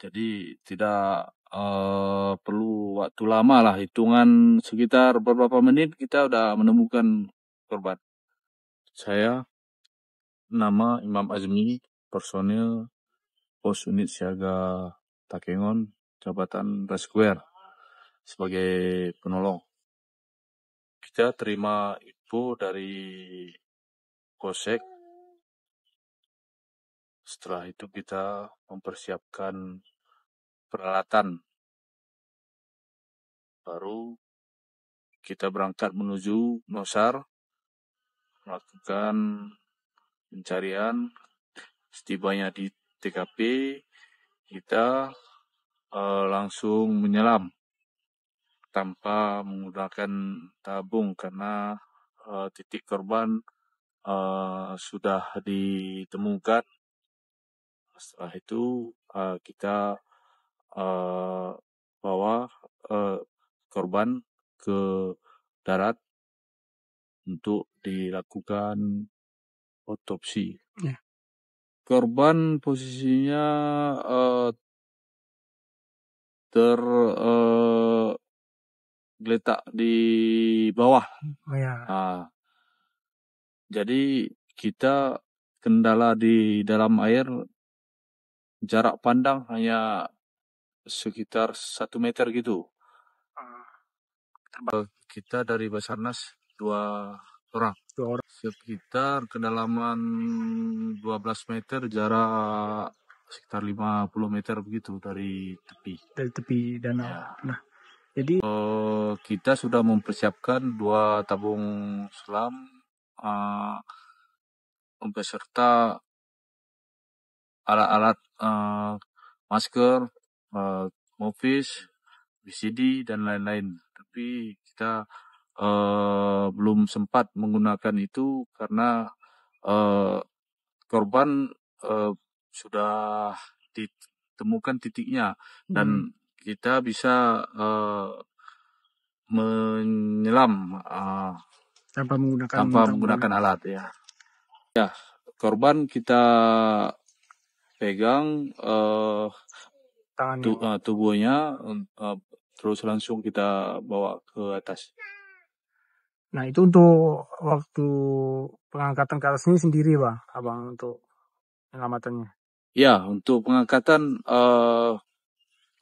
Jadi tidak perlu waktu lama lah, hitungan sekitar beberapa menit kita udah menemukan korban. Saya nama Imam Azmi, personil Pos Unit Siaga Takengon, Jabatan Rescuer sebagai penolong. Kita terima info dari Polsek. Setelah itu kita mempersiapkan peralatan. Baru kita berangkat menuju Nosar, melakukan pencarian. Setibanya di TKP, kita langsung menyelam tanpa menggunakan tabung karena titik korban sudah ditemukan. Setelah itu kita bawa korban ke darat untuk dilakukan otopsi. Ya. Korban posisinya tergeletak di bawah. Oh ya. Jadi kita kendala di dalam air, jarak pandang hanya sekitar 1 meter gitu. Kita dari Basarnas 2 orang. Sekitar kedalaman 12 meter, jarak sekitar 50 meter begitu dari tepi. Dari tepi danau. Ya. Nah, jadi kita sudah mempersiapkan 2 tabung selam beserta alat-alat masker, movis, BCD dan lain-lain. Tapi kita belum sempat menggunakan itu karena korban sudah ditemukan titiknya dan kita bisa menyelam tanpa menggunakan alat ya. Ya, korban kita pegang tubuhnya, terus langsung kita bawa ke atas. Nah, itu untuk waktu pengangkatan ke atas ini sendiri, Bang, Abang, untuk penyelamatannya? Ya, untuk pengangkatan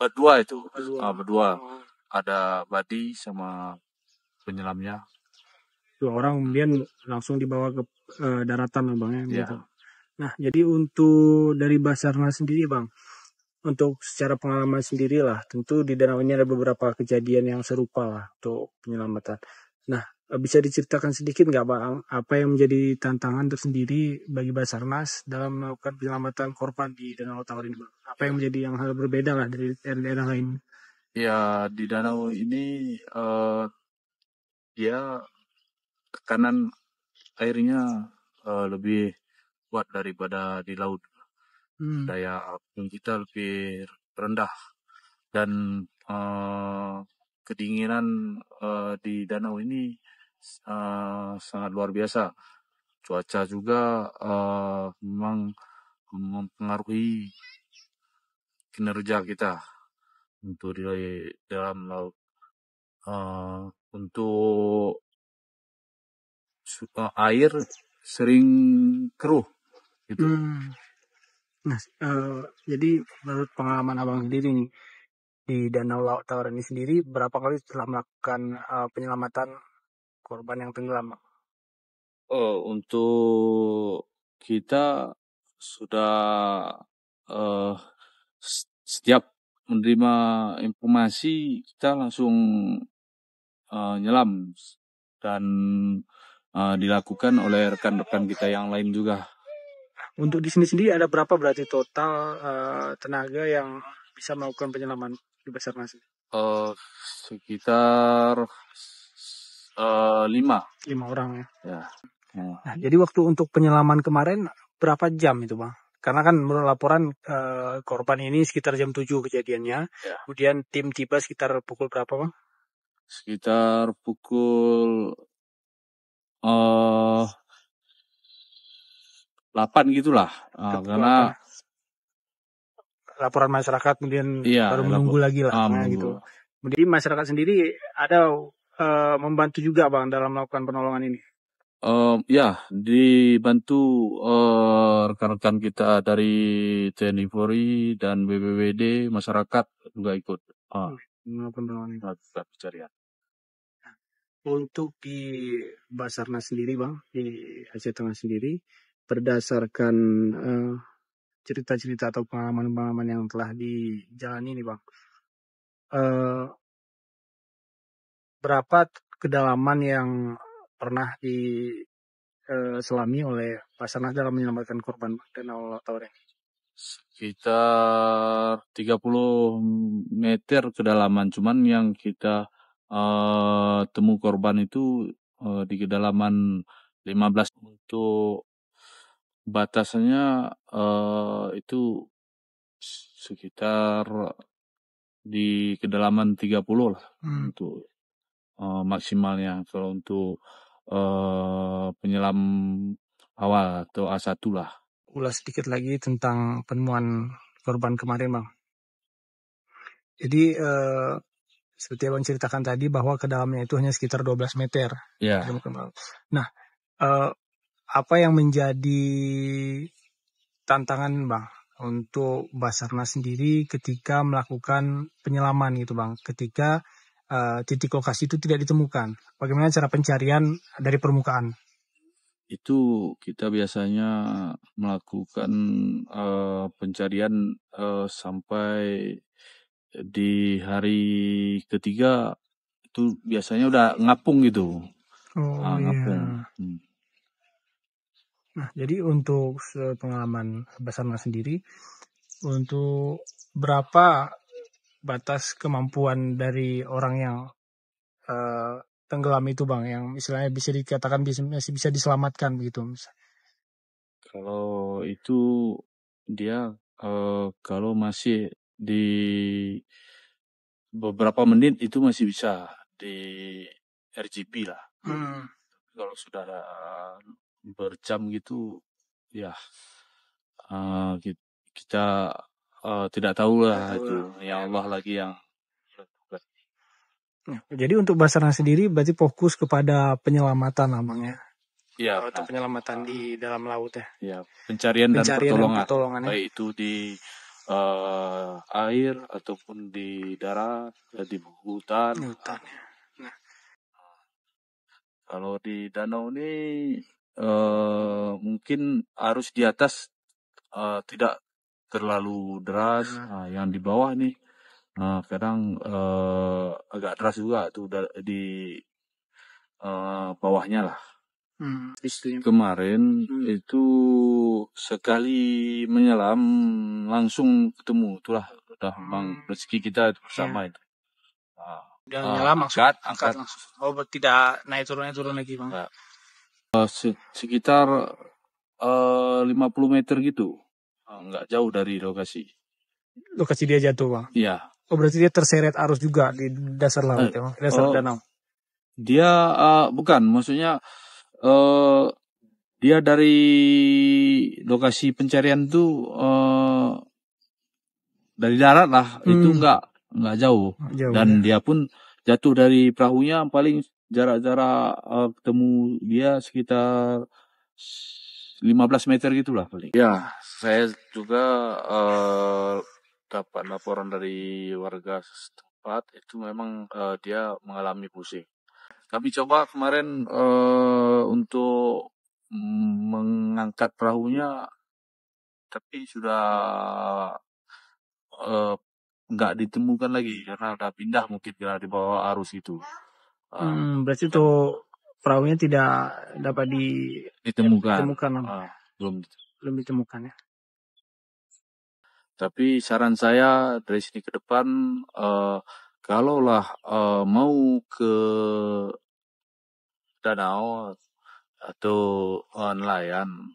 berdua itu. Berdua. Ada badi sama penyelamnya. 2 orang kemudian langsung dibawa ke daratan, Bang, ya, gitu. Ya. Nah, jadi untuk dari Basarnas sendiri, Bang, untuk secara pengalaman sendiri lah, tentu di danau ini ada beberapa kejadian yang serupa lah untuk penyelamatan. Nah, bisa diceritakan sedikit nggak, Bang, apa yang menjadi tantangan tersendiri bagi Basarnas dalam melakukan penyelamatan korban di Danau Tawar ini, Bang? Apa yang menjadi yang hal berbeda lah dari daerah-daerah lain? Ya, di danau ini dia tekanan airnya lebih kuat daripada di laut. Daya apung kita lebih rendah dan kedinginan di danau ini sangat luar biasa. Cuaca juga memang mempengaruhi kinerja kita untuk di dalam laut. Untuk air sering keruh gitu. Nah, jadi menurut pengalaman Abang sendiri nih, di Danau Tawar ini sendiri berapa kali telah melakukan penyelamatan korban yang tenggelam? Untuk kita sudah setiap menerima informasi kita langsung nyelam dan dilakukan oleh rekan-rekan kita yang lain juga. Untuk di sini sendiri ada berapa berarti total tenaga yang bisa melakukan penyelaman di Basarnas? Sekitar 5 orang ya. Nah, jadi waktu untuk penyelaman kemarin berapa jam itu, Bang? Karena kan menurut laporan korban ini sekitar jam 7 kejadiannya. Ya. Kemudian tim tiba sekitar pukul berapa, Bang? Sekitar pukul 8 gitulah. Karena laporan masyarakat kemudian Iya, baru menunggu lagi lah. Nah, menunggu. gitu. Jadi masyarakat sendiri ada membantu juga Bang dalam melakukan penolongan ini. Ya, dibantu rekan-rekan kita dari TNI Polri dan BPBD, masyarakat juga ikut Melakukan penolongan ini. melakukan pencarian. Untuk di Basarnas sendiri Bang, di Aceh Tengah sendiri, berdasarkan cerita-cerita atau pengalaman-pengalaman yang telah dijalani nih Bang, berapa kedalaman yang pernah diselami oleh Basarnas dalam menyelamatkan korban Danau Touré? Sekitar 30 meter kedalaman, cuman yang kita temu korban itu di kedalaman 15. Untuk batasannya itu sekitar di kedalaman 30 lah untuk maksimalnya. Kalau untuk penyelam awal atau A1 lah. Ulas sedikit lagi tentang penemuan korban kemarin Bang. Jadi seperti yang Bang ceritakan tadi bahwa kedalamannya itu hanya sekitar 12 meter. Ya. Nah, apa yang menjadi tantangan Bang untuk Basarnas sendiri ketika melakukan penyelaman gitu Bang, ketika titik lokasi itu tidak ditemukan? Bagaimana cara pencarian dari permukaan? Itu kita biasanya melakukan pencarian sampai di hari ketiga itu biasanya udah ngapung gitu. Ngapung. Nah, jadi untuk pengalaman Basarnas sendiri, untuk berapa batas kemampuan dari orang yang tenggelam itu Bang, yang istilahnya bisa dikatakan masih bisa diselamatkan begitu? Kalau itu dia kalau masih di beberapa menit itu masih bisa di RGP lah. Kalau sudah berjam gitu, ya kita tidak tahu lah itu. Ya Allah lagi yang menentukan. Jadi untuk Basarnas sendiri berarti fokus kepada penyelamatan Bang ya? Iya. Atau penyelamatan di dalam laut ya? Ya, pencarian dan pertolongan. Ya? Baik itu di air ataupun di darat, di hutan. Nah, kalau di danau ini mungkin arus di atas tidak terlalu deras. Yang di bawah nih kadang agak deras juga tuh di bawahnya lah. Kemarin itu sekali menyelam langsung ketemu, itulah udah memang rezeki kita bersama itu. Udah nyelam langsung angkat langsung. Oh, tidak naik turun lagi Bang? Sekitar 50 meter gitu, nggak jauh dari lokasi. Lokasi dia jatuh Bang? Iya. Oh, berarti dia terseret arus juga di dasar laut ya Bang? Dasar danau? Dia bukan, maksudnya dia dari lokasi pencarian tuh dari darat lah, itu nggak jauh. Dan dia pun jatuh dari perahunya paling jarak-jarak ketemu dia sekitar 15 meter gitulah paling. Ya, saya juga dapat laporan dari warga setempat itu memang dia mengalami pusing. Kami coba kemarin untuk mengangkat perahunya, tapi sudah nggak ditemukan lagi karena udah pindah mungkin karena di bawah arus itu. Berarti untuk perahunya tidak dapat ditemukan. Belum ditemukan ya. Tapi saran saya dari sini ke depan, kalaulah mau ke danau atau nelayan,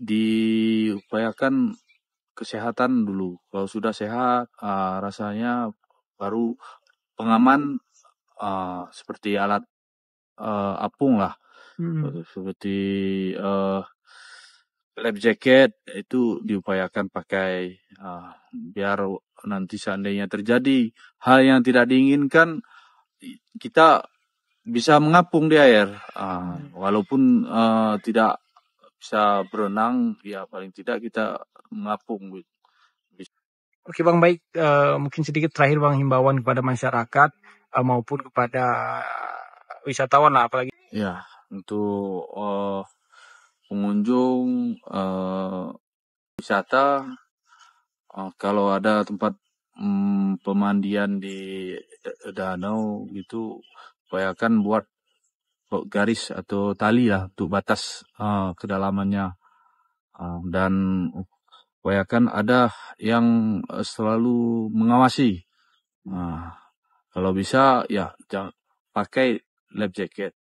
diupayakan kesehatan dulu. Kalau sudah sehat, rasanya baru pengaman seperti alat apung lah, seperti life jacket itu diupayakan pakai, biar nanti seandainya terjadi hal yang tidak diinginkan, kita bisa mengapung di air. Walaupun tidak bisa berenang, ya paling tidak kita mengapung. Oke Bang, baik. Mungkin sedikit terakhir Bang, himbauan kepada masyarakat maupun kepada wisatawan lah, apalagi. Ya, untuk pengunjung wisata, kalau ada tempat pemandian di danau gitu, upayakan buat garis atau tali lah untuk batas kedalamannya, dan upayakan ada yang selalu mengawasi. Kalau bisa ya pakai life jacket.